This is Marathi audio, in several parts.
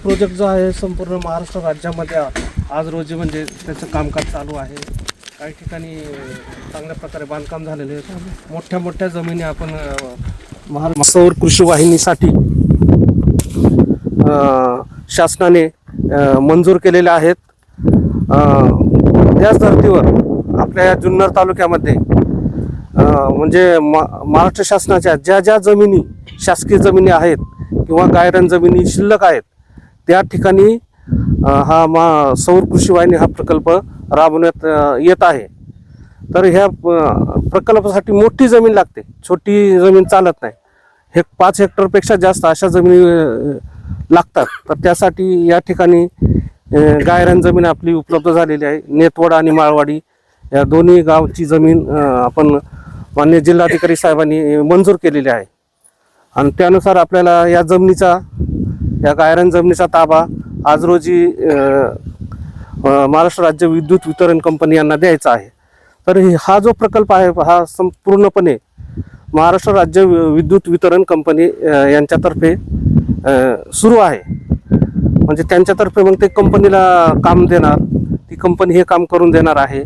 प्रोजेक्ट जो आहे संपूर्ण महाराष्ट्र राज्यामध्ये आज रोजी म्हणजे त्याचं कामकाज चालू आहे। काही ठिकाणी चांगल्या प्रकारे बांधकाम झालेले आहे। मोठ्या मोठ्या जमिनी आपण महाराष्ट्र सौर कृषी वाहिनीसाठी शासनाने मंजूर केलेल्या आहेत। त्याच धर्तीवर आपल्या या जुन्नर तालुक्यामध्ये म्हणजे महाराष्ट्र शासनाच्या ज्या ज्या जमिनी शासकीय जमिनी आहेत किंवा गायरान जमिनी शिल्लक आहेत त्या ठिकाणी हा सौर कृषी वाहिनी हा प्रकल्प राबवण्यात येत आहे। तर ह्या प्रकल्पासाठी मोठी जमीन लागते, छोटी जमीन चालत नाही। हे 5 हेक्टरपेक्षा जास्त अशा जमिनी लागतात। तर त्यासाठी या ठिकाणी गायरान जमीन आपली उपलब्ध झालेली आहे। नेतवड आणि माळवाडी या दोन्ही गावची जमीन आपण माननीय जिल्हाधिकारी साहेबांनी मंजूर केलेली आहे आणि त्यानुसार आपल्याला या गायरान जमिनीचा ताबा आज रोजी महाराष्ट्र राज्य विद्युत वितरण कंपनी यांना द्यायचा आहे। तर हा जो प्रकल्प आहे हा संपूर्णपणे महाराष्ट्र राज्य विद्युत वितरण कंपनी यांच्यातर्फे सुरू आहे। म्हणजे त्यांच्यातर्फे मग ते कंपनीला काम देणार, ती कंपनी हे काम करून देणार आहे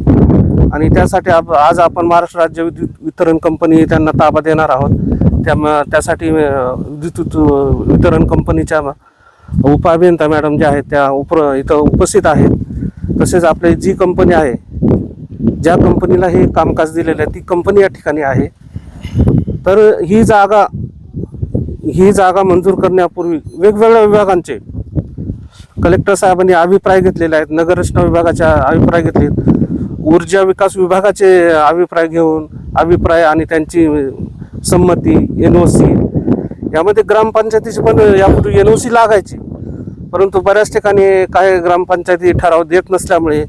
आणि त्यासाठी आज आपण महाराष्ट्र राज्य विद्युत वितरण कंपनी त्यांना ताबा देणार आहोत। त्यासाठी विद्युत वितरण कंपनीच्या उपअभियंता मॅडम ज्या आहेत त्या इथं उपस्थित आहेत। तसेच आपली जी कंपनी आहे, ज्या कंपनीला हे कामकाज दिलेलं आहे ती कंपनी या ठिकाणी आहे। तर ही जागा मंजूर करण्यापूर्वी वेगवेगळ्या विभागांचे कलेक्टर साहेबांनी अभिप्राय घेतलेले आहेत, नगररचना विभागाचे अभिप्राय घेतलेत, ऊर्जा विकास विभागाचे अभिप्राय आणि त्यांची संमती NOC यामध्ये ग्रामपंचायतीची पण यापूर्वी NOC लागायची, परंतु बऱ्याच ठिकाणी काही ग्रामपंचायती ठराव देत नसल्यामुळे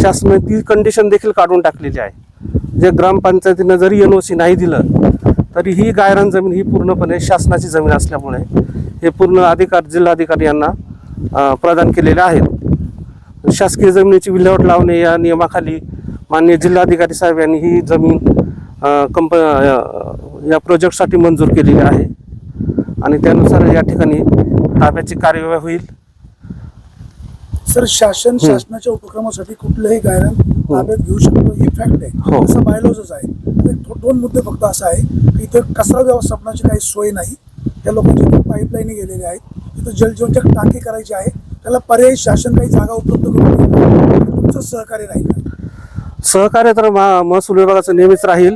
शासनाने ती कंडिशन देखील काढून टाकलेली आहे। जे ग्रामपंचायतीनं जरी NOC नाही दिलं तरी ही गायरान जमीन ही पूर्णपणे शासनाची जमीन असल्यामुळे हे पूर्ण अधिकार जिल्हाधिकारी यांना प्रदान केलेले आहेत। शासकीय जमिनीची विल्हेवाट लावणे या नियमाखाली माननीय जिल्हाधिकारी साहेब यांनी ही जमीन या प्रोजेक्टसाठी मंजूर केलेली आहे आणि त्यानुसार या ठिकाणी ताब्याची कार्यवाही होईल। सर, शासनाच्या उपक्रमासाठी कुठलंही गायरान ताब्यात घेऊ शकतो ही फॅक्ट आहे, असं बायलॉजच आहे। 2 मुद्दे फक्त असा आहे की इथे कचरा व्यवस्थापनाची काही सोय नाही, त्या लोकांची पाईपलाईन गेलेली आहेत, तिथं जलजीवनच्या टाकी करायची आहे, त्याला पर्यायी शासन काही जागा उपलब्ध करून देईल, तुमचं सहकार्य राहील? सहकार्य तर महसूल विभागाचं नेहमीच राहील।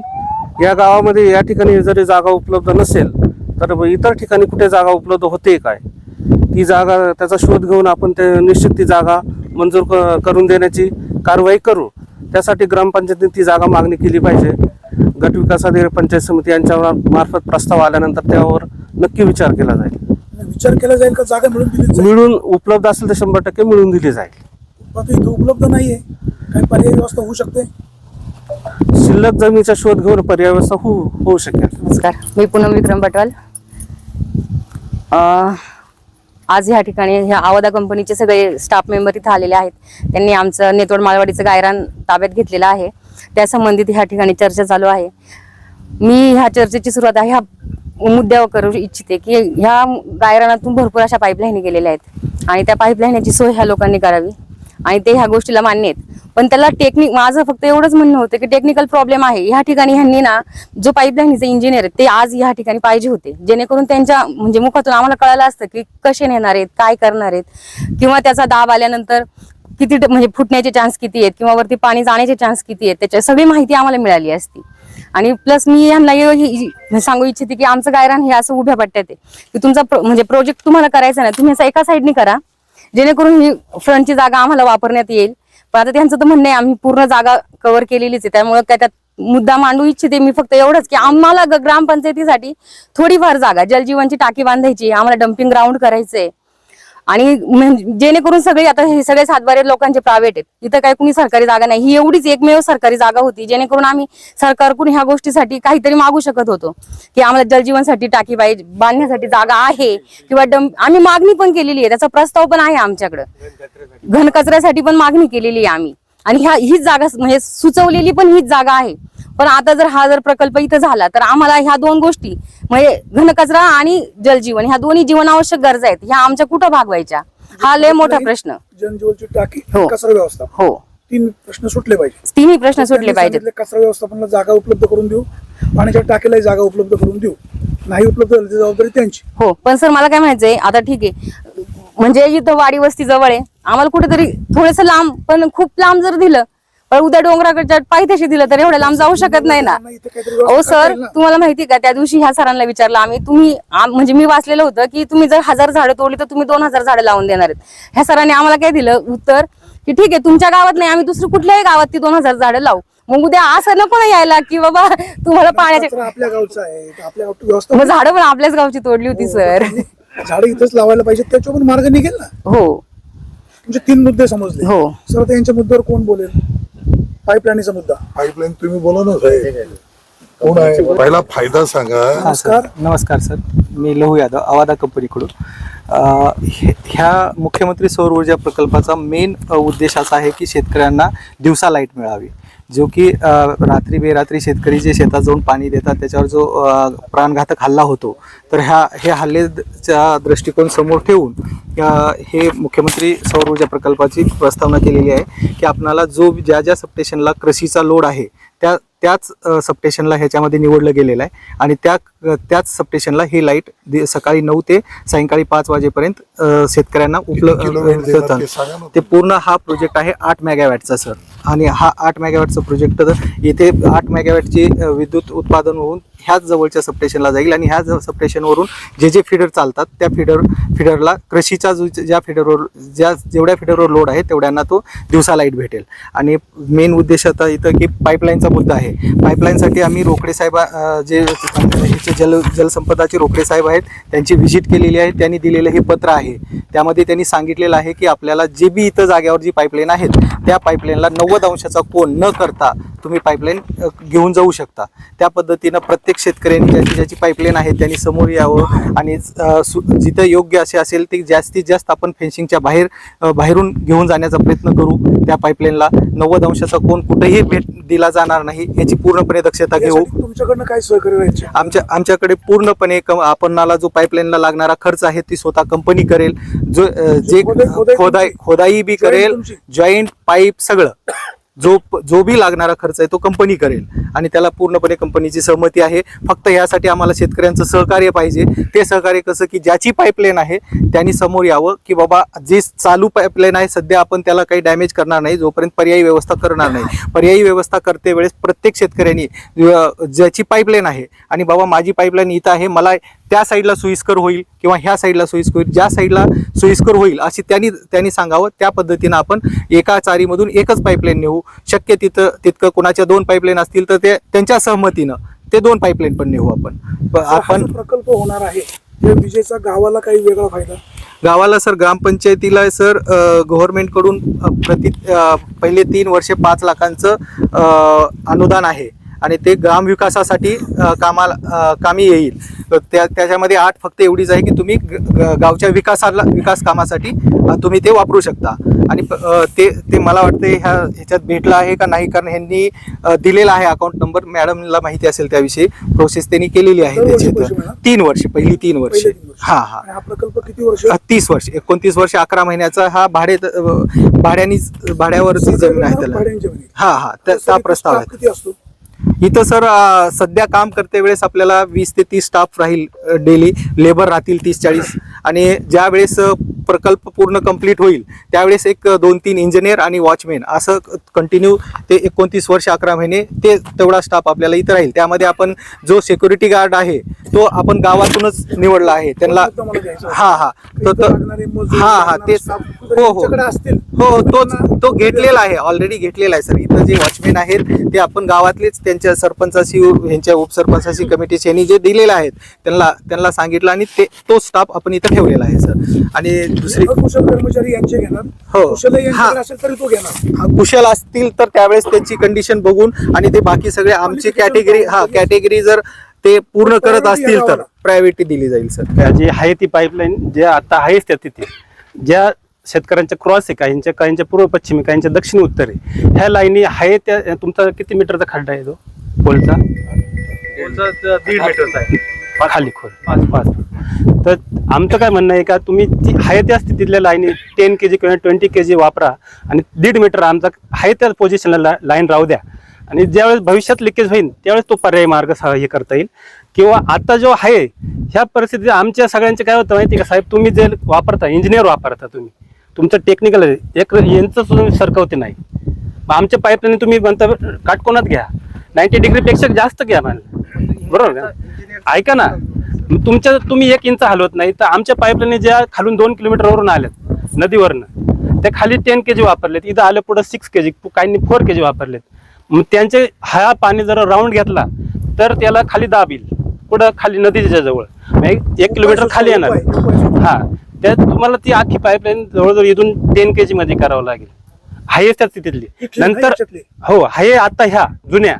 या गावामध्ये या ठिकाणी जरी जागा उपलब्ध नसेल तर इतर ठिकाणी कुठे जागा उपलब्ध होते काय, ती जागा त्याचा शोध घेऊन आपण ते निश्चित ती जागा मंजूर करून देण्याची कारवाई करू। त्यासाठी ग्रामपंचायतीने ती जागा मागणी केली पाहिजे। गट विकास अधिकारी, पंचायत समिती यांच्या मार्फत प्रस्ताव आल्यानंतर त्यावर नक्की विचार केला जाईल। का जागा मिळून उपलब्ध असेल तर 100% मिळून दिली जाईल। इथं उपलब्ध नाहीये, काही पर्याय व्यवस्था होऊ शकते? शिल्लक जमिनीचा शोध घेऊन पर्याय व्यवस्था होऊ शकेल। नमस्कार, मी पूनम विक्रम पटवाल। आज ह्या ठिकाणी ह्या आवदा कंपनीचे सगळे स्टाफ मेंबर इथे आलेले आहेत। त्यांनी आमचं नेतवड माळवाडीचं गायरान ताब्यात घेतलेलं आहे, त्या संबंधित ह्या ठिकाणी चर्चा चालू आहे। मी ह्या चर्चेची सुरुवात ह्या मुद्द्यावर करू इच्छिते की ह्या गायरानातून भरपूर अशा पाईपलाईन गेलेल्या आहेत आणि त्या पाईपलाईनची सोय ह्या लोकांनी करावी आणि ते ह्या गोष्टीला मान्य आहेत। पण त्याला माझं फक्त एवढंच म्हणणं होतं की टेक्निकल प्रॉब्लेम आहे। ह्या ठिकाणी ह्यांनी ना जो पाईपलाईनचे इंजिनियर आहेत ते आज ह्या ठिकाणी पाहिजे होते, जेणेकरून त्यांच्या म्हणजे मुखातून आम्हाला कळालं असतं की कसे नेणार आहेत, काय करणार आहेत, किंवा त्याचा दाब आल्यानंतर किती म्हणजे फुटण्याचे चान्स किती आहेत किंवा वरती पाणी जाण्याचे चान्स किती आहेत, त्याची सगळी माहिती आम्हाला मिळाली असती। आणि प्लस मी यांना सांगू इच्छिते की आमचं गायरान हे असं उभ्या पट्ट्यात आहे की तुमचा म्हणजे प्रोजेक्ट तुम्हाला करायचा नाही, तुम्ही असं एका साईडनी करा जेणेकरून ही फ्रंटची जागा आम्हाला वापरण्यात येईल। पण आता त्यांचं तर म्हणणं आहे आम्ही पूर्ण जागा कव्हर केलेलीच आहे, त्यामुळे काय त्यात मुद्दा मांडू इच्छिते मी फक्त एवढंच की आम्हाला ग्रामपंचायतीसाठी थोडीफार जागा जलजीवनची टाकी बांधायची, आम्हाला डम्पिंग ग्राउंड करायचंय आणि जेणेकरून सगळे आता हे सगळे 7-12 लोकांचे प्रायव्हेट आहेत, इथं काही कुणी सरकारी जागा नाही, ही एवढीच एकमेव सरकारी जागा होती जेणेकरून आम्ही सरकारकडून ह्या गोष्टीसाठी काहीतरी मागू शकत होतो की आम्हाला जलजीवनसाठी टाकी पाहिजे, बांधण्यासाठी जागा आहे किंवा आम्ही मागणी पण केलेली आहे, त्याचा प्रस्ताव पण आहे आमच्याकडे, घनकचऱ्यासाठी पण मागणी केलेली आहे आम्ही आणि हीच जागा म्हणजे सुचवलेली पण हीच जागा आहे। पण आता जर प्रकल्प इथं झाला तर आम्हाला ह्या 2 गोष्टी म्हणजे घनकचरा आणि जलजीवन ह्या दोन्ही जीवनावश्यक गरजा आहेत, ह्या आमच्या कुठं भागवायच्या हा लय मोठा प्रश्न. जनजीवनची टाकी, हो. कचरा व्यवस्थापन, हो, 3 प्रश्न सुटले पाहिजे. तिन्ही प्रश्न सुटले त्यांनी पाहिजेत. सांगितले कचरा व्यवस्थापनाला जागा उपलब्ध करून देऊ, पाण्याच्या टाकीलाही जागा उपलब्ध करून देऊ. नाही उपलब्ध झाली ती जबाबदारी त्यांची. हो, पण सर मला काय म्हणायचंय, आता ठीक आहे म्हणजे इथं वाडी वस्ती जवळ आहे, आम्हाला कुठेतरी थोडस लांब, पण खूप लांब जर दिलं, पण उद्या डोंगराकडच्या पायथ्याशी दिलं तर एवढ्या लांब जाऊ शकत नाही ना. इथं काहीतरी हो व्यवस्था सर, करता येईल ना. तुम्हाला माहिती का त्या दिवशी ह्या सरांना विचारलं आम्ही, तुम्ही म्हणजे मी वाचलेलं होतं की तुम्ही जर 1000 झाडं तोडली तर तुम्ही 2000 झाडं लावून देणार आहेत. ह्या सरांनी आम्हाला काय दिलं उत्तर की ठीक आहे तुमच्या गावात नाही, आम्ही दुसरी कुठल्याही गावात ती 2000 झाडं लावू. मग उद्या असं नको ना यायला की बाबा तुम्हाला पाण्याचे, कचरा आपल्या गावचा आहे, तर आपल्या गावची व्यवस्था मग झाडं पण आपल्याच गावची तोडली होती सर. झाडं इथंच लावायला पाहिजे, त्याच्यावर पण मार्ग निघेल ना. हो तुमचे 3 मुद्दे समजले. हो. सर आता यांच्या मुद्द्यावर कोण बोलेल? पाईपलाईनचा मुद्दा. पाईपलाईन तुम्ही बोला ना साहेब, कोण आहे? पहिला फायदा सांगा. नमस्कार. नमस्कार सर, मी लहू यादव अवादा कंपनीकडून. ह्या मुख्यमंत्री सौर ऊर्जा प्रकल्पाचा मेन उद्देश असा आहे की शेतकऱ्यांना दिवसा लाईट मिळावी, जो की रात्री बेरात्री शेतकरी जे शेतात जाऊन पाणी देतात त्याच्यावर जो प्राणघातक हल्ला होतो, तर हे हल्लेच्या दृष्टिकोन समोर ठेवून हे मुख्यमंत्री सौर ऊर्जा प्रकल्पाची प्रस्तावना केलेली आहे की आपणाला जो ज्या सबस्टेशनला कृषीचा लोड आहे त्याच सबस्टेशनला ह्याच्यामध्ये निवडलं गेलेलं आहे आणि त्याच सबस्टेशनला ही लाईट सकाळी 9 ते सायंकाळी 5 वाजेपर्यंत शेतकऱ्यांना उपलब्ध होतात. ते पूर्ण हा प्रोजेक्ट आहे 8 मेगावॅटचा सर, आणि हा 8 मेगावॅटचा प्रोजेक्ट येथे 8 मेगावॅटची विद्युत उत्पादन होऊन ह्याच जवळच्या सबस्टेशनला जाईल आणि ह्या सबस्टेशनवरून जे फिडर चालतात त्या फिडरला कृषीचा जेवढ्या फिडरवर लोड आहे तेवढ्यांना तो दिवसा लाईट भेटेल. आणि मेन उद्देश आता इथं की पाईपलाईनचा मुद्दा आहे. पाईपलाईनसाठी आम्ही रोकडे साहेब जे जलसंपदाचे रोकडे साहेब आहेत त्यांची व्हिजिट केलेली आहे. त्यांनी दिलेलं हे पत्र आहे, त्यामध्ये त्यांनी सांगितलेलं आहे की आपल्याला जे बी इथं जागेवर जी पाईपलाईन आहेत त्या पाईपलाईनला 90 अंशाचा कोन न करता तुम्ही पाईपलाईन घेऊन जाऊ शकता. त्या पद्धतीनं प्रत्येक शेतकऱ्यांनी ज्याची पाईपलाईन आहे त्यांनी समोर यावं आणि जिथं योग्य असे असेल ते जास्तीत जास्त आपण फेन्सिंगच्या बाहेरून घेऊन जाण्याचा प्रयत्न करू. त्या पाईपलाईनला 90 अंशाचा कोन कुठेही दिला जाणार नाही याची पूर्णपणे दक्षता घेऊ. तुमच्याकडनं काय सहकार्य राहायचे? आमच्याकडे पूर्णपणे आपणाला जो पाईपलाईनला लागणारा खर्च आहे ती स्वतः कंपनी करेल, जे खोदाई बी करेल, जॉईंट पाईप सगळं जो बी लागणारा खर्च आहे तो कंपनी करेल आणि त्याला पूर्णपणे कंपनीची सहमती आहे. फक्त यासाठी आम्हाला शेतकऱ्यांचं सहकार्य पाहिजे. ते सहकार्य कसं की ज्याची पाईपलाईन आहे त्यांनी समोर यावं की बाबा जी चालू पाईपलाईन आहे सध्या आपण त्याला काही डॅमेज करणार नाही जोपर्यंत पर्यायी व्यवस्था करणार नाही. पर्यायी व्यवस्था करते वेळेस प्रत्येक शेतकऱ्यांनी ज्याची पाईपलाईन आहे आणि बाबा माझी पाईपलाईन इथं आहे, मला त्या साईडला सोयीस्कर होईल किंवा ह्या साईडला सोयीस्कर होईल, ज्या साईडला सोयीस्कर होईल अशी त्यांनी सांगावं. त्या पद्धतीनं आपण एका चारीमधून एकच पाईपलाईन नेऊ. शक्य तितकं कोणाच्या 2 पाईपलाईन असतील तर ते त्यांच्या सहमतीनं ते 2 पाईपलाईन पण नेऊ आपण. प्रकल्प होणार आहे त्या विजेचा गावाला काही वेगळा फायदा? गावाला सर ग्रामपंचायतीला सर गव्हर्नमेंटकडून पहिले 3 वर्षे 5 लाखांचं अनुदान आहे आणि ते ग्रामविकासासाठी कामी येईल. त्याच्यामध्ये अट फक्त एवढीच आहे की तुम्ही गावच्या विकास कामासाठी तुम्ही ते वापरू शकता. आणि ते मला वाटते ह्याच्यात भेटलं आहे का नाही, कारण ह्यांनी दिलेला आहे अकाउंट नंबर, मॅडमला माहिती असेल त्याविषयी प्रोसेस त्यांनी केलेली आहे त्याची. 3 वर्ष पहिली 3 वर्ष. हा प्रकल्प किती वर्ष? 30 वर्ष 29 वर्ष 11 महिन्याचा हा भाड्यावरची जमीन आहे त्याला. हा त्या प्रस्ताव आहे. किती असतो इथं सर सध्या काम करते वेळेस आपल्याला 20 ते 30 स्टाफ राहील, डेली लेबर राहतील 30-40, आणि ज्या वेळेस प्रकल्प पूर्ण कंप्लीट होईल त्यावेळेस एक 2-3 इंजिनियर आणि वॉचमॅन असं कंटिन्यू ते 29 वर्ष 11 महिने ते तेवढा स्टाफ आपल्याला इथं राहील. त्यामध्ये आपण जो सिक्युरिटी गार्ड आहे तो आपण गावातूनच निवडला आहे. त्यांना तेच तो घेतलेला आहे, ऑलरेडी घेतलेला आहे सर. इथं जे वॉचमॅन आहेत ते आपण गावातलेच त्यांच्या सरपंचाशी ह्यांच्या उपसरपंचाशी कमिटीशी यांनी जे दिलेले आहेत त्यांना सांगितलं आणि तो स्टाफ आपण इथं ठेवलेला आहे सर. आणि दुसरी कुशल कर्मचारी यांचे घेणार. हो, कुशल असतील तर त्यावेळेस त्यांची कंडिशन बघून आणि ते बाकी सगळे आमची कॅटेगरी जर ते पूर्ण करत असतील तर प्रायोरिटी दिली जाईल सर. जे आहे ती पाईपलाईन जे आता आहेच त्या तिथे ज्या शेतकऱ्यांच्या क्रॉस आहे, काहींच्या पूर्व पश्चिमी, काहींच्या दक्षिण उत्तर आहे, ह्या लाईनी आहे त्या. तुमचा किती मीटरचा खड्डा आहे तो पोलचा? 1.5 मीटरचा आहे. खाली खोल 5 फूट. तर आमचं काय म्हणणं आहे का तुम्ही ती आहे त्या स्थितीतल्या लाईनी 10 kg किंवा 20 kg वापरा आणि 1.5 मीटर आमचा आहे त्या पोझिशनला लाईन राहू द्या आणि ज्यावेळेस भविष्यात लिकेज होईल त्यावेळेस तो पर्यायी मार्ग हे करता येईल. किंवा आता जो आहे ह्या परिस्थितीत आमच्या सगळ्यांचे काय होतं माहिती का साहेब, तुम्ही जे वापरता इंजिनियर वापरता, तुम्ही तुमचं टेक्निकल एक यांचं तुम्ही सरकवते नाही. मग आमच्या पाईपलाईन तुम्ही म्हणता काटकोनात घ्या, 90 डिग्रीपेक्षा जास्त घ्या म्हणलं, बरोबर का? ऐका ना, तुम्ही 1 इंच हलवत नाही तर आमच्या पाईपलाईन ज्या खालून 2 किलोमीटरवरून आल्यात नदीवरनं त्या खाली 10 kg वापरलेत, इथं आलं पुढं 6 kg, काहींनी 4 kg वापरलेत. मग त्यांचे हा पाणी जर राऊंड घेतला तर त्याला खाली दाब येईल, पुढं खाली नदीच्या जवळ 1 किलोमीटर खाली येणार. हा, त्यात तुम्हाला ती आखी पाईपलाईन जवळजवळ इथून 10 kg मध्ये करावं लागेल, हायच त्या स्थितीतली. नंतर हो आहे आता ह्या जुन्या,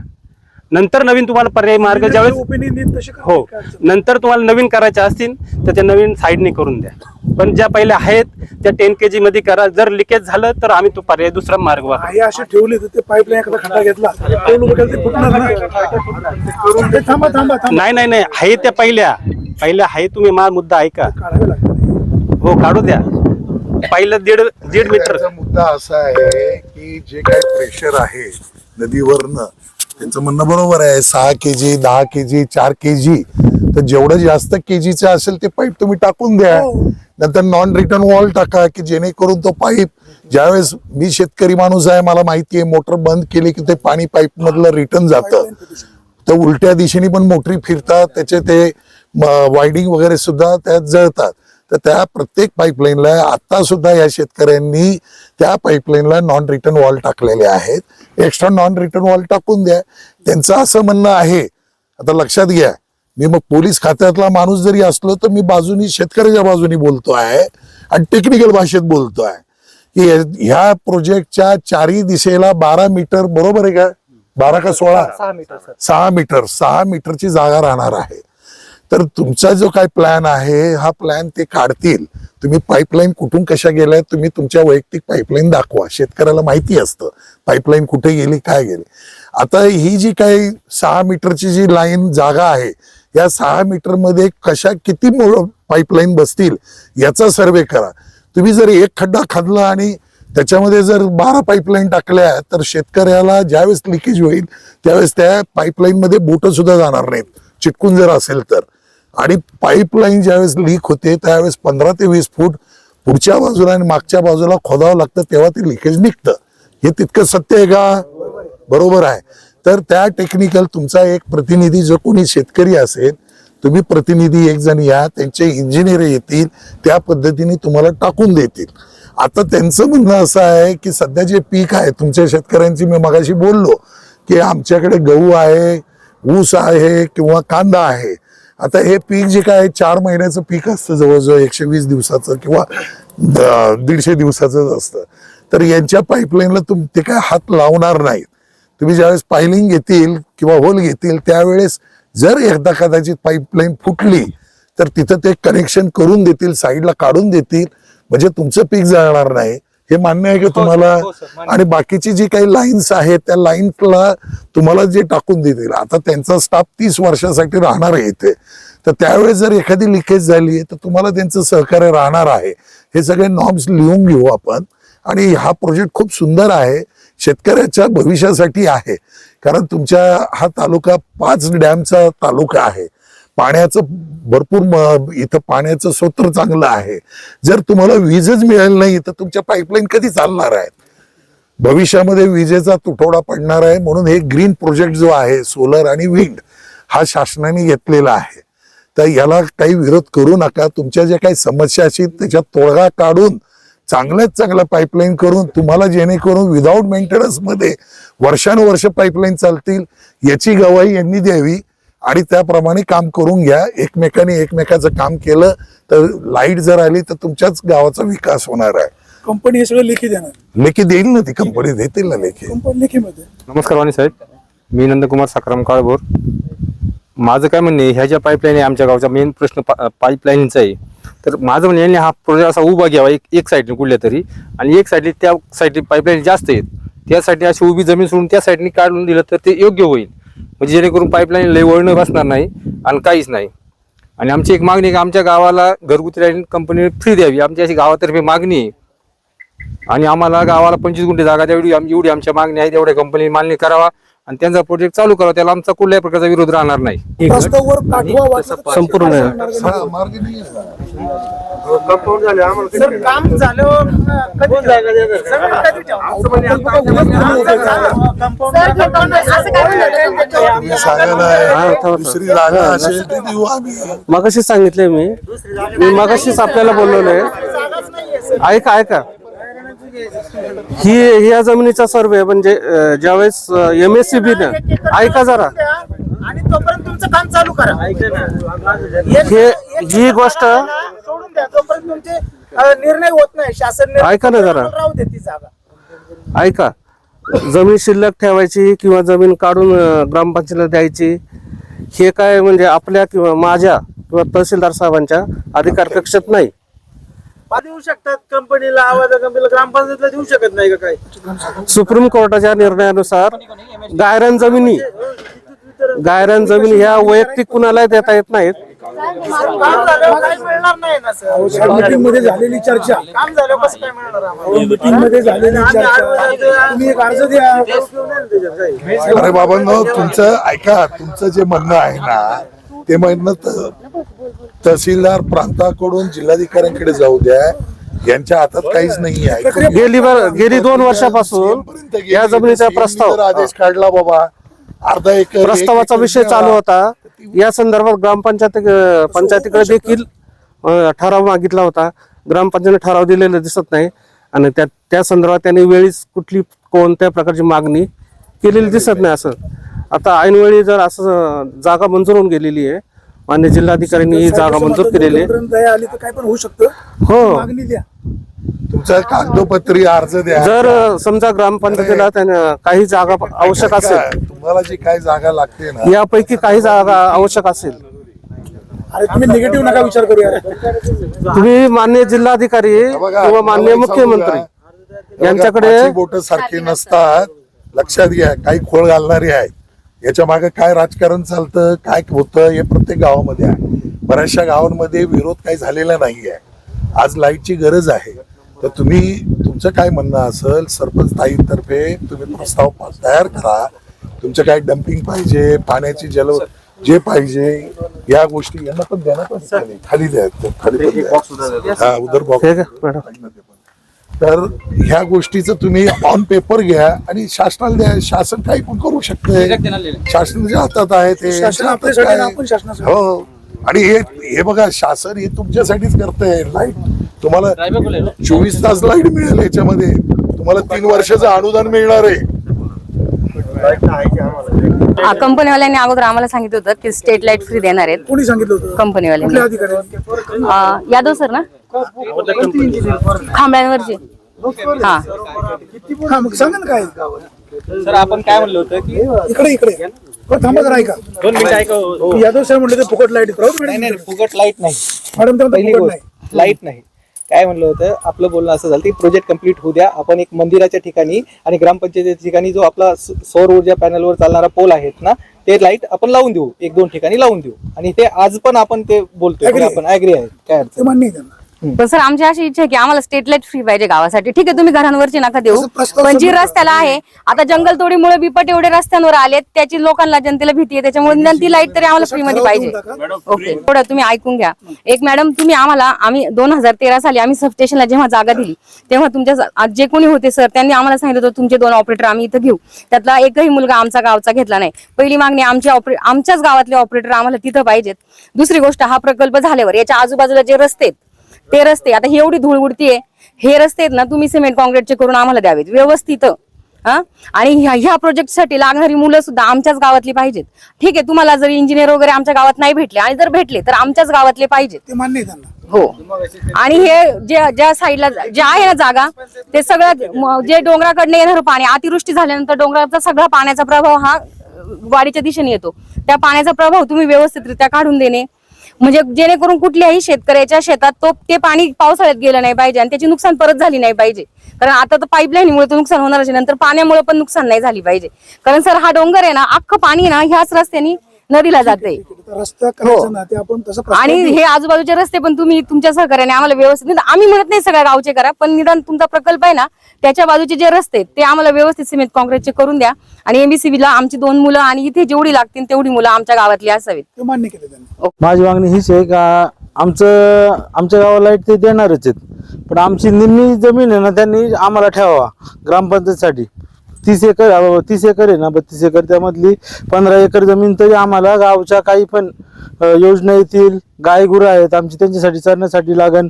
नंतर नवीन तुम्हाला पर्यायी मार्ग ज्यावेळेस हो नंतर तुम्हाला नवीन करायचे असतील तर त्या नवीन साईडने करून द्या. पण ज्या पहिल्या आहेत त्या 10 kg मध्ये करा. जर लिकेज झालं तर आम्ही तो पर्याय दुसरा मार्ग वापरू. हे असे ठेवले तर ते पाईपलाईन एखादा खड्डा घेतला ते फुटणार नाही नाही नाही, आहे त्या पहिल्या आहे. तुम्ही माझा मुद्दा ऐका, काढावे लागतात. हो काढू द्या. पहिलं 1.5 मीटर. त्याचा मुद्दा असा आहे की जे काही प्रेशर आहे नदीवरनं, त्यांचं म्हणणं बरोबर आहे, 6 kg 10 kg 4 kg, तर जेवढं जास्त केजीचं असेल ते पाईप तुम्ही टाकून द्या. नंतर नॉन रिटर्न वॉल टाका की जेणेकरून तो पाईप ज्यावेळेस, मी शेतकरी माणूस आहे, मला माहिती आहे मोटर बंद केली की ते पाणी पाईप मधलं रिटर्न जातं, तर उलट्या दिशेने पण मोटरी फिरतात, त्याचे ते वायडिंग वगैरे सुद्धा त्यात जळतात. तर त्या प्रत्येक पाईपलाईनला आता सुद्धा या शेतकऱ्यांनी त्या पाईपलाईनला नॉन रिटर्न वॉल टाकलेले आहेत. एक्स्ट्रा नॉन रिटर्न वॉल टाकून द्या. त्यांचं असं म्हणणं आहे, आता लक्षात घ्या, मी मग पोलीस खात्यातला माणूस जरी असलो तर मी बाजूनी शेतकऱ्याच्या बाजूनी बोलतो आहे आणि टेक्निकल भाषेत बोलतो आहे की ह्या प्रोजेक्टच्या 4ही दिशेला 12 मीटर, बरोबर आहे का? 12 का 16? 6 मीटरची जागा राहणार आहे. तर तुमचा जो काय प्लॅन आहे हा प्लॅन ते काढतील. तुम्ही पाईपलाईन कुठून कशा गेल्या तुम्ही तुमच्या वैयक्तिक पाईपलाईन दाखवा, शेतकऱ्याला माहिती असतं पाईपलाईन कुठे गेली काय गेली. आता ही जी काही 6 मीटरची जी लाईन जागा आहे, या 6 मीटर मध्ये कशा किती पाईपलाईन बसतील याचा सर्वे करा. तुम्ही जर एक खड्डा खादला आणि त्याच्यामध्ये जर 12 पाईपलाईन टाकल्या तर शेतकऱ्याला ज्यावेळेस लिकेज होईल त्यावेळेस त्या पाईपलाईन मध्ये बोट सुद्धा जाणार नाहीत, चिटकून जर असेल तर. आणि पाईपलाईन ज्यावेळेस लीक होते त्यावेळेस 15 ते 20 फूट पुढच्या बाजूला आणि मागच्या बाजूला खोदावं लागतं, तेव्हा ते लिकेज निघतं. हे तितकं सत्य आहे का? बरोबर आहे. तर त्या टेक्निकल तुमचा एक प्रतिनिधी जो कोणी शेतकरी असेल, तुम्ही प्रतिनिधी एक जण या, त्यांचे इंजिनियर येतील, त्या पद्धतीने तुम्हाला टाकून देतील. आता त्यांचं म्हणणं असं आहे की सध्या जे पीक आहे तुमच्या शेतकऱ्यांची, मी मगाशी बोललो की आमच्याकडे गहू आहे, ऊस आहे किंवा कांदा आहे. आता हे पीक जे काय 4 महिन्याचं पीक असतं, जवळजवळ 120 दिवसाचं किंवा 150 दिवसाचं असतं. तर यांच्या पाईपलाईनला ते काय हात लावणार नाहीत. तुम्ही ज्यावेळेस पायलिंग घेतील किंवा होल घेतील त्यावेळेस जर एकदा कदाचित पाईपलाईन फुटली तर तिथं ते कनेक्शन करून देतील, साईडला काढून देतील, म्हणजे तुमचं पीक जळणार नाही. हे मान्य आहे की तुम्हाला? आणि बाकीची जी काही लाईन्स आहेत त्या लाईन्सला तुम्हाला जे टाकून देतील, आता त्यांचा स्टाफ 30 वर्षासाठी राहणार आहे इथे, तर त्यावेळेस जर एखादी लिकेज झाली तर तुम्हाला त्यांचं सहकार्य राहणार आहे. हे सगळे नॉर्म्स लिहून घेऊ आपण. आणि हा प्रोजेक्ट खूप सुंदर आहे, शेतकऱ्याच्या भविष्यासाठी आहे. कारण तुमच्या हा तालुका 5 डॅमचा तालुका आहे, पाण्याचं भरपूर इथं पाण्याचं स्रोत चांगलं आहे. जर तुम्हाला वीजच मिळेल नाही तर तुमच्या पाईपलाईन कधी चालणार आहेत? भविष्यामध्ये विजेचा तुटवडा पडणार आहे. म्हणून हे ग्रीन प्रोजेक्ट जो आहे सोलर आणि विंड हा शासनाने घेतलेला आहे. तर याला काही विरोध करू नका. तुमच्या ज्या काही समस्या असतील त्याच्यात तोडगा काढून चांगल्यात चांगल्या पाईपलाईन करून तुम्हाला जेणेकरून विदाऊट मेंटेनन्स मध्ये वर्षानुवर्ष पाईपलाईन चालतील याची गवाही यांनी द्यावी आणि त्याप्रमाणे काम करून घ्या. एकमेकाने एकमेकाचं काम केलं तर लाईट जर आली तर तुमच्याच गावाचा विकास होणार आहे. कंपनी हे सगळं लेखी देणार, लेखी देईल ना, ती कंपनी देतील ना लेखी. कंपनी लेखीमध्ये. नमस्कार वाणी साहेब, मी नंदकुमार साखराम काळभोर. माझं काय म्हणणे, ह्या ज्या पाईपलाईन आहे आमच्या गावचा मेन प्रश्न पाईपलाईनचा आहे. तर माझं म्हणणे यांनी हा प्रोजेक्ट असा उभा घ्यावा एक साईडने कुठल्या तरी, आणि एक साईडने त्या साईडने पाईपलाईन जास्त आहेत त्यासाठी अशी उभी जमीन सोडून त्या साईडने काढून दिलं तर ते योग्य होईल. म्हणजे जेणेकरून पाईपलाईन लय वळणं बसणार नाही आणि काहीच नाही. आणि आमची एक मागणी आहे की आमच्या गावाला घरगुती लाईन कंपनी फ्री द्यावी, आमची अशी गावातर्फे मागणी आहे. आणि आम्हाला गावाला 25 गुंठे जागा एवढी आमच्या मागणी आहे, तेवढ्या कंपनी मान्य करावा आणि त्यांचा प्रोजेक्ट चालू करावा. त्याला आमचा कुठल्याही प्रकारचा विरोध राहणार नाही. प्रस्तावावर पाठवा वाटलं तर संपूर्ण हा, मार्ग नाही आहे ना. सर काम झालं कधी तुम्ही सांगायला आहे, दुसरी जागा असेल ते देऊ आम्ही. मगाशी सांगितलंय मी मगाशीच आपल्याला बोलवलंय. ऐका ही या जमिनीचा सर्वे म्हणजे ज्यावेळेस MSCB न ऐका जरा, आणि तोपर्यंत तुमचं काम चालू करा. ही गोष्ट सोडून द्या तोपर्यंत तुमचे निर्णय होत नाही. शासन निर्णय ऐका ना जरा. राहू दे ती जागा. ऐका, जमीन शिल्लक ठेवायची किंवा जमीन काढून ग्रामपंचायतीला द्यायची हे काय म्हणजे आपल्या किंवा माझ्या किंवा तहसीलदार साहेबांच्या अधिकार कक्षेत नाही. देऊ शकतात कंपनीला, आवाज कंपनीला, ग्रामपंचायतीला देऊ शकत नाही का काय? सुप्रीम कोर्टाच्या निर्णयानुसार गायरान जमिनी ह्या वैयक्तिक कुणाला देता येत नाहीत. काम झाल्यावर काय मिळणार नाही ना सर. मीटिंग मध्ये झालेली चर्चा, काम झाल्यावर कसं काय मिळणार आम्हाला? मीटिंग मध्ये झालेली चर्चा, तुम्ही एक अर्ज द्या. अरे बाबांनो, तुमचं ऐका, तुमचं जे म्हणणं आहे ना ते म्हणणं तहसीलदार प्रांताकडून जिल्हाधिकाऱ्यांकडे जाऊ द्या, यांच्या हातात काहीच नाही आहे. गेली 2 वर्षापासून या जमिनीचा प्रस्ताव आदेश काढला बाबा, अर्धा एकर प्रस्तावाचा विषय चालू होता. या संदर्भात पंचायतीकडे देखील ठराव मागितला होता. ग्रामपंचायतीने ठराव दिलेला दिसत नाही आणि त्या संदर्भात त्यांनी वेळीच कोणत्या प्रकारची मागणी केलेली दिसत नाही. असं आता ऐनवेळी जर असं जागा मंजूर होऊन गेलेली आहे, मान्य जिल्हाधिकाऱ्यांनी ही जागा मंजूर केलेली आहे. दया आली तर काय पण होऊ शकतं. हो, मागणी द्या. तुमचा कागदोपत्री अर्ज द्या. जर समजा ग्रामपंचायतीला काही जागा आवश्यक असेल, तुम्हाला जी काय जागा लागते ना, यापैकी काही जागा आवश्यक असेल, अरे तुम्ही निगेटिव्ह नका विचार करू यार. तुम्ही मान्य जिल्हाधिकारी बघा, किंवा मान्य मला एक सांगू मुख्यमंत्री का? यांच्याकडे पाची बोटं सारखी नसतात, लक्षात घ्या. काही खोळ घालणारी आहेत, याच्या मागे काय राजकारण चालतं, काय होतं हे प्रत्येक गावामध्ये आहे. बऱ्याचशा गावांमध्ये विरोध काही झालेला नाहीये. आज लाईटची गरज आहे, तर तुम्ही तुमचं काय म्हणणं असेल सरपंच ताईतर्फे तुम्ही प्रस्ताव तयार करा. तुमचं काय डम्पिंग पाहिजे, पाण्याची जे पाहिजे या गोष्टी यांना पण द्या ना. पण खाली द्या, खाली पण द्या. हा, उधर बॉक्स. ठीक आहे मॅडम. तर ह्या गोष्टीचं तुम्ही ऑन पेपर घ्या आणि शासनाला द्या. शासन काही पण करू शकते, शासनाच्या हातात आहे ते. शासन आपल्यासाठी आणि आपण शासनासाठी. हो, आणि हे बघा, शासन हे तुमच्यासाठीच करतंय. लाईट तुम्हाला 24 तास लाईट मिळेल, याच्यामध्ये तुम्हाला 3 वर्षाचं अनुदान मिळणार आहे. कंपनीवाल्यांनी अगोदर आम्हाला सांगितलं होतं की स्टेट लाईट फ्री देणार आहेत. कोणी सांगितलं होतं? कंपनीवाल्यांनी. कुठल्या अधिकारी? यादव सर ना, खांबळ्यांवरचे. हा, हा, मग सांगा ना काय. सर आपण काय म्हणलं होतं की इकडे हो, थांबा जरा ऐका. 2 मिनिटं ऐका. हो. यादव साहेब म्हणले ते फुकट लाईट. नाही, फुकट लाईट नाही. मॅडम ते पहिली फुकट गोष्ट, नाही. लाईट नाही. काय म्हणलं होतं, आपलं बोलणं असं झालं की प्रोजेक्ट कम्प्लीट होऊ द्या. आपण एक मंदिराच्या ठिकाणी आणि ग्रामपंचायतीच्या ठिकाणी जो आपला सौर ऊर्जा पॅनलवर चालणारा पोल आहेत ना, ते लाईट आपण लावून देऊ, 1-2 ठिकाणी लावून देऊ. आणि ते आज पण आपण ते बोलतोय, Agree. आपण ऍग्री आहेत. काय ते मान्य आहे त्यांना. पण सर आमची अशी इच्छा आहे की आम्हाला स्टेट लाईट फ्री पाहिजे गावासाठी. ठीक आहे, तुम्ही घरांवरची नका देऊ, असं प्रस्ताव पण जी समोर रस्त्याला आहे, आता जंगलतोडीमुळे बिपट एवढे रस्त्यांवर आलेत, त्याची लोकांना जनतेला भीती आहे, त्याच्यामुळे निदान ती लाईट तरी आम्हाला फ्री मध्ये पाहिजे. ओके, थोडं तुम्ही ऐकून घ्या. एक मॅडम, तुम्ही आम्ही 2013 साली आम्ही सबस्टेशनला जेव्हा जागा दिली तेव्हा तुमच्या जे कोणी होते सर त्यांनी आम्हाला सांगितलं होतं तुमचे 2 ऑपरेटर आम्ही इथं घेऊ. त्यातला एकही मुलगा आमचा गावचा घेतला नाही. पहिली मागणी आमच्याच गावातले ऑपरेटर आम्हाला तिथं पाहिजेत. दुसरी गोष्ट, हा प्रकल्प झाल्यावर याच्या आजूबाजूला जे रस्ते ते रस्ते, आता ही एवढी धूळ उडतीये, हे रस्ते आहेत ना, तुम्ही सिमेंट कॉन्क्रीटचे करून आम्हाला द्यावेत व्यवस्थित. आणि ह्या प्रोजेक्टसाठी लागणारी मुलं सुद्धा आमच्याच गावातली पाहिजेत. ठीक आहे, तुम्हाला जर इंजिनियर वगैरे आमच्या गावात नाही भेटले आणि जर भेटले तर आमच्याच गावातले पाहिजेत. ते मान्य आहे त्यांना. हो, आणि हे ज्या साईडला जे आहे ना जागा, ते सगळं जे डोंगराकडनं येणारं पाणी, अतिवृष्टी झाल्यानंतर डोंगराचा सगळा पाण्याचा प्रभाव हा वाडीच्या दिशेने येतो. त्या पाण्याचा प्रभाव तुम्ही व्यवस्थितरित्या काढून देणे, म्हणजे जेणेकरून कुठल्याही शेतकऱ्याच्या शेतात ते पाणी पावसाळ्यात गेलं नाही पाहिजे आणि त्याची नुकसान परत झाली नाही पाहिजे. कारण आता तर पाईपलाईनमुळे तर नुकसान होणारच, नंतर पाण्यामुळे पण नुकसान नाही झाली पाहिजे. कारण सर हा डोंगर आहे ना, अख्खं पाणी ना ह्याच रस्त्याने नदीला जाते. तर रस्ता करायचा ना ते आपण तसं प्रस्ताव आणि देऊ. हे आजूबाजूचे रस्ते पण तुम्ही तुमच्या सहकार्याने आम्हाला व्यवस्थित, निदान आम्ही म्हणत नाही सगळ्या गावचे करा, पण निदान तुमचा प्रकल्प आहे ना त्याच्या बाजूचे जे रस्ते आहेत, ते आम्हाला व्यवस्थित सिमेंट काँक्रीटचे करून द्या. आणि MBCB ला आमची 2 मुलं आणि इथे जेवढी लागतील तेवढी मुलं आमच्या गावातली असावीत. ते मान्य केले त्यांनी. माझी मागणी हीच आहे का आमच्या गावाला लाईट ते देणारच आहेत, पण आमची निम्मी जमीन आहे ना त्यांनी आम्हाला ठेवावा ग्रामपंचायतसाठी. 30 एकर आहे ना, 32 एकर, त्यामधली 15 एकर जमीन तरी आम्हाला गावच्या काही पण योजना येतील, गाय गुरं आहेत आमची, त्यांच्यासाठी चरण्यासाठी लागन,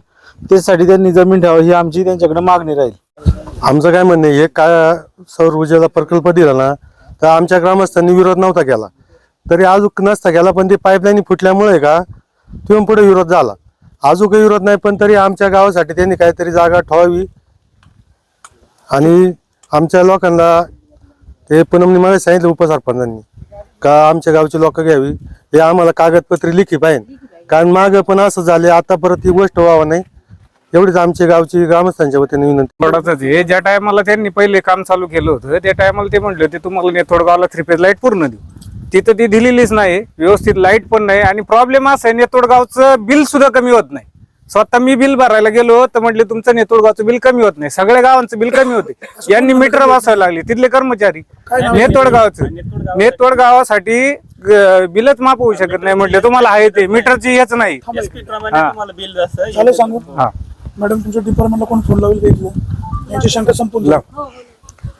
त्यासाठी त्यांनी जमीन ठेवावी ही आमची त्यांच्याकडे मागणी राहील. आमचं काय म्हणणं आहे, काय सौर ऊर्जेचा प्रकल्प दिला ना तर आमच्या ग्रामस्थांनी विरोध नव्हता केला, तरी अजून नसता केला, पण ती पाईपलाईन फुटल्यामुळे का तिथून पुढे विरोध झाला. अजून काही विरोध नाही, पण तरी आमच्या गावासाठी त्यांनी काहीतरी जागा ठेवावी. आणि आमच्या लोकांना ते पूनमनी मला सांगितलं उपसरपंचांनी का आमच्या गावची लोक घ्यावी, हे आम्हाला कागदपत्री लिखी पाहिजे, कारण मागं पण असं झाले, आता परत ही गोष्ट व्हावं नाही, एवढीच आमच्या गावची ग्रामस्थांच्या वतीने विनंती. थोडाच हे ज्या टायमाला त्यांनी पहिले काम चालू केलं होतं त्या टायमाला ते म्हणले होते तुम्हाला नेतोडगावला 3 फेज लाईट पूर्ण देऊ. तिथं ती दिलेलीच नाही, व्यवस्थित लाईट पण नाही. आणि प्रॉब्लेम असा आहे, नेतोडगावचं बिल सुद्धा कमी होत नाही. स्वतः मी बिल भरायला गेलो तर म्हटले तुमचं नेतोडगावचं बिल कमी होत नाही, सगळ्या गावांचं बिल कमी होते. यांनी मीटर बसवायला लागले तिथले कर्मचारी. नेतोडगावासाठी बिलच माफ होऊ शकत नाही, म्हटले तुम्हाला आहे ते मीटरची हेच नाही. झालं सांगू. मॅडम तुमच्या डिपार्टमेंटला कोण फोन लावेल का? यांची शंका संपून जाईल.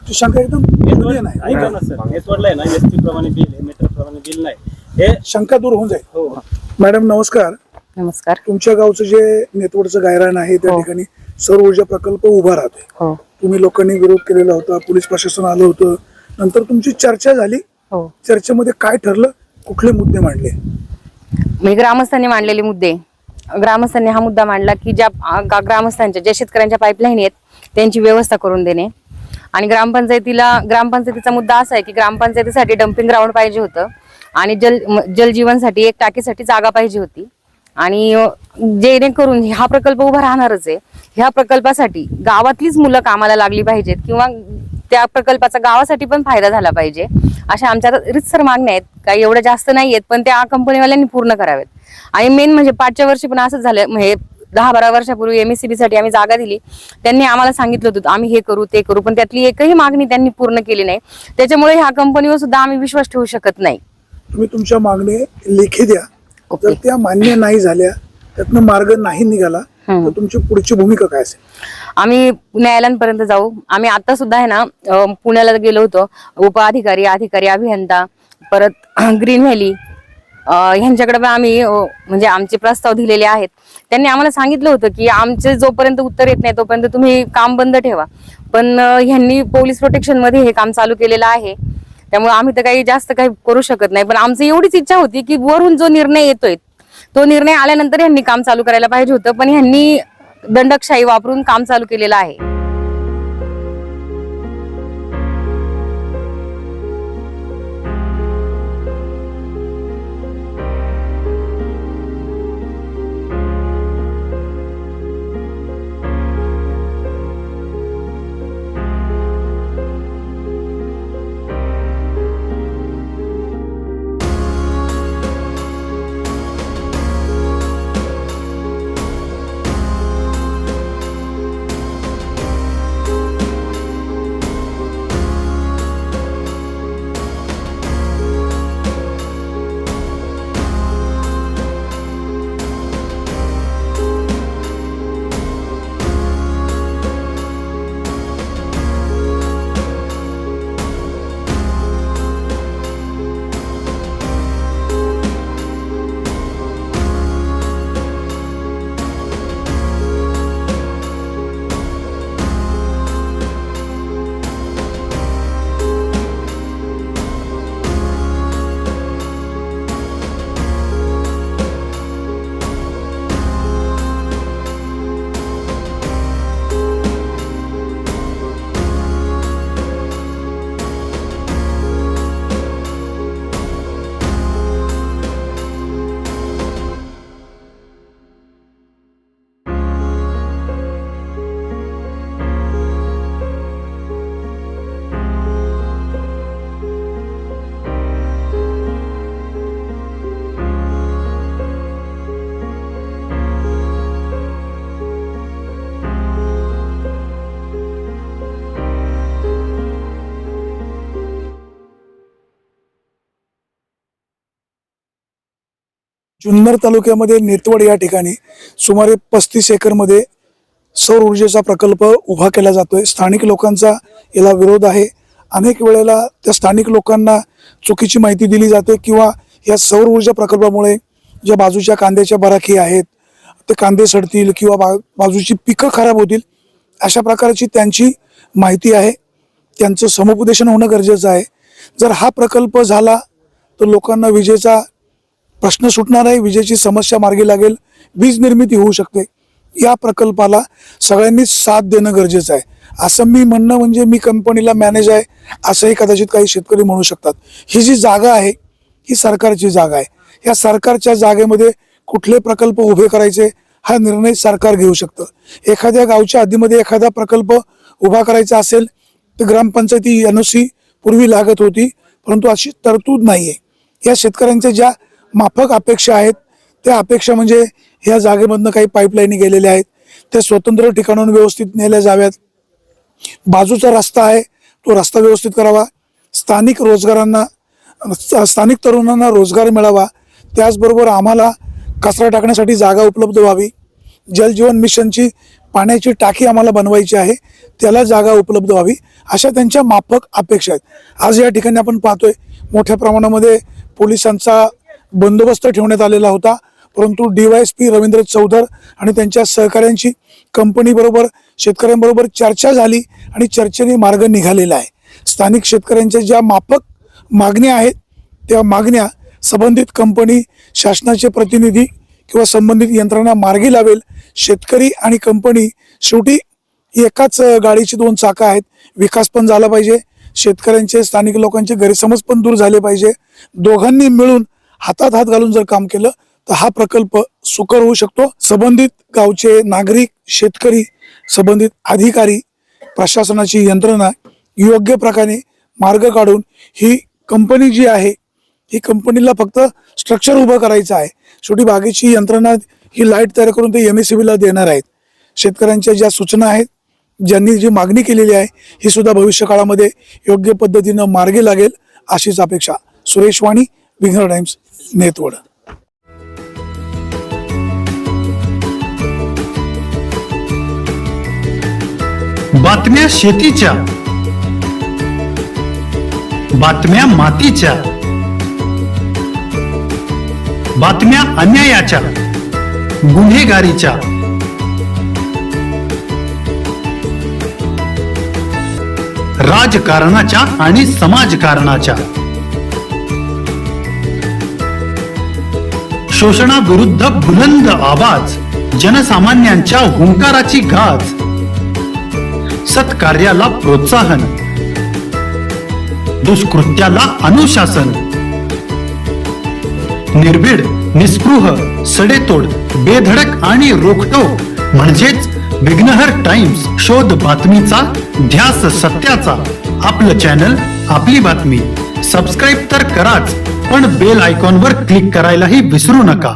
ती शंका एकदम clear आहे. शंका दूर होऊन जाईल. मॅडम नमस्कार. नमस्कार. तुमच्या गावचं जे नेतवडचं गायरान आहे त्या ठिकाणी सौर ऊर्जा प्रकल्प उभा राहतोय. तुम्ही लोकांनी विरोध केलेला होता, पोलीस प्रशासन आलं होतं, नंतर तुमची चर्चा झाली. चर्चेमध्ये काय ठरलं, कुठले मुद्दे मांडले? मी ग्रामस्थांनी मांडलेले मुद्दे, ग्रामस्थांनी हा मुद्दा मांडला की ज्या ग्रामस्थांच्या ज्या शेतकऱ्यांच्या पाईपलाईन आहेत त्यांची व्यवस्था करून देणे. आणि ग्रामपंचायतीचा मुद्दा असा आहे की ग्रामपंचायतीसाठी डम्पिंग ग्राउंड पाहिजे होतं आणि जलजीवनसाठी एक टाकीसाठी जागा पाहिजे होती. आणि जेणेकरून हा प्रकल्प उभा राहणारच आहे, ह्या प्रकल्पासाठी गावातलीच मुलं कामाला लागली पाहिजेत किंवा त्या प्रकल्पाचा गावासाठी पण फायदा झाला पाहिजे, अशा आमच्या रितसर मागण्या आहेत. काही एवढ्या जास्त नाही आहेत, पण त्या कंपनीवाल्यांनी पूर्ण कराव्यात. आणि मेन म्हणजे 5च्या वर्षी पण असंच झालं, म्हणजे 10-12 वर्षापूर्वी MSCB साठी आम्ही जागा दिली, त्यांनी आम्हाला सांगितलं होतं आम्ही हे करू ते करू, पण त्यातली एकही मागणी त्यांनी पूर्ण केली नाही. त्याच्यामुळे ह्या कंपनीवर सुद्धा आम्ही विश्वास ठेवू शकत नाही. तुम्ही तुमच्या मागणी लेखी द्या. जर त्या मान्य नाही झाल्या, त्यातनं मार्ग नाही निघाला, तर तुमची पुढची भूमिका काय असेल? आम्ही न्यायालयांपर्यंत जाऊ. आम्ही आता सुद्धा आहे ना पुण्याला गेलो होतो, अधिकारी अभियंता, परत ग्रीन व्हॅली ह्यांच्याकडे पण आम्ही म्हणजे आमचे प्रस्ताव दिलेले आहेत. त्यांनी आम्हाला सांगितलं होतं की आमचे जोपर्यंत उत्तर येत नाही तोपर्यंत तुम्ही काम बंद ठेवा, पण ह्यांनी पोलीस प्रोटेक्शन मध्ये हे काम चालू केलेलं आहे. त्यामुळे आम्ही तर काही जास्त काही करू शकत नाही. पण आमची एवढीच इच्छा होती की वरून जो निर्णय येतोय तो निर्णय आल्यानंतर ह्यांनी काम चालू करायला पाहिजे होतं, पण ह्यांनी दंडकशाही वापरून काम चालू केलेलं आहे. जुन्नर तालुक्यामध्ये नेतवड या ठिकाणी सुमारे 35 एकरमध्ये सौर ऊर्जेचा प्रकल्प उभा केला जातोय. स्थानिक लोकांचा याला विरोध आहे. अनेक वेळेला त्या स्थानिक लोकांना चुकीची माहिती दिली जाते किंवा या सौर ऊर्जा प्रकल्पामुळे ज्या बाजूच्या कांद्याच्या बराखी आहेत ते कांदे सडतील किंवा बाजूची पिकं खराब होतील अशा प्रकारची त्यांची माहिती आहे. त्यांचं समुपदेशन होणं गरजेचं आहे. जर हा प्रकल्प झाला तर लोकांना विजेचा प्रश्न सुटणार आहे, विजेची समस्या मार्गी लागेल, वीज निर्मिती होऊ शकते. या प्रकल्पाला सगळ्यांनीच साथ देणं गरजेचं आहे. असं मी म्हणणं म्हणजे मी कंपनीला मॅनेज आहे असंही कदाचित काही शेतकरी म्हणू शकतात. ही जी जागा आहे ही सरकारची जागा आहे. या सरकारच्या जागेमध्ये कुठले प्रकल्प उभे करायचे हा निर्णय सरकार घेऊ शकतं. एखाद्या गावच्या हद्दीमध्ये एखादा प्रकल्प उभा करायचा असेल तर ग्रामपंचायती NOC पूर्वी लागत होती, परंतु अशी तरतूद नाही आहे. या शेतकऱ्यांच्या ज्या माफक अपेक्षा आहेत त्या अपेक्षा म्हणजे ह्या जागेमधनं काही पाईपलाईनी गेलेल्या आहेत त्या स्वतंत्र ठिकाणाहून व्यवस्थित नेल्या जाव्यात. बाजूचा रस्ता आहे तो रस्ता व्यवस्थित करावा. स्थानिक तरुणांना रोजगार मिळावा. त्याचबरोबर आम्हाला कचरा टाकण्यासाठी जागा उपलब्ध व्हावी. जलजीवन मिशनची पाण्याची टाकी आम्हाला बनवायची आहे, त्याला जागा उपलब्ध व्हावी, अशा त्यांच्या माफक अपेक्षा आहेत. आज या ठिकाणी आपण पाहतोय मोठ्या प्रमाणामध्ये पोलिसांचा बंदोबस्त ठेवण्यात आलेला होता, परंतु DYSP रवींद्र चौधर आणि त्यांच्या सहकाऱ्यांची कंपनीबरोबर शेतकऱ्यांबरोबर चर्चा झाली आणि चर्चेने मार्ग निघालेला आहे. स्थानिक शेतकऱ्यांच्या ज्या माफक मागण्या आहेत त्या मागण्या संबंधित कंपनी, शासनाचे प्रतिनिधी किंवा संबंधित यंत्रणा मार्गी लावेल. शेतकरी आणि कंपनी शेवटी एकाच गाडीची दोन चाकं आहेत. विकास पण झाला पाहिजे, शेतकऱ्यांचे स्थानिक लोकांचे गैरसमज पण दूर झाले पाहिजे. दोघांनी मिळून हातात हात घालून जर काम केलं तर हा प्रकल्प सुकर होऊ शकतो. संबंधित गावचे नागरिक, शेतकरी, संबंधित अधिकारी, प्रशासनाची यंत्रणा योग्य प्रकारे मार्ग काढून ही कंपनी जी आहे ही कंपनीला फक्त स्ट्रक्चर उभं करायचं आहे. शेवटी बागेची यंत्रणा ही लाईट तयार करून ते MSEBला देणार आहेत. शेतकऱ्यांच्या ज्या सूचना आहेत, ज्यांनी जी मागणी केलेली आहे ही सुद्धा भविष्य काळामध्ये योग्य पद्धतीनं मार्गी लागेल अशीच अपेक्षा. सुरेश वाणी, विघ्नर टाइम्स, नेतवड. बातम्या शेतीच्या, बातम्या मातीच्या, बातम्या अन्यायाच्या, गुन्हेगारीच्या, राजकारणाच्या आणि समाजकारणाच्या, शोषणाविरुद्ध बुलंद आवाज, जनसामान्यांच्या हुंकाराची गाज, सत्कार्याला प्रोत्साहन, दुष्कृत्याला अनुशासन, निर्भीड, निस्पृह, सडेतोड, बेधडक आणि रोखटोक म्हणजेच विघ्नहर टाइम्स. शोध बातमीचा, ध्यास सत्याचा. आपलं चॅनल, आपली बातमी. सबस्क्राईब तर कराच, पण बेल आयकॉनवर क्लिक करायलाही विसरू नका.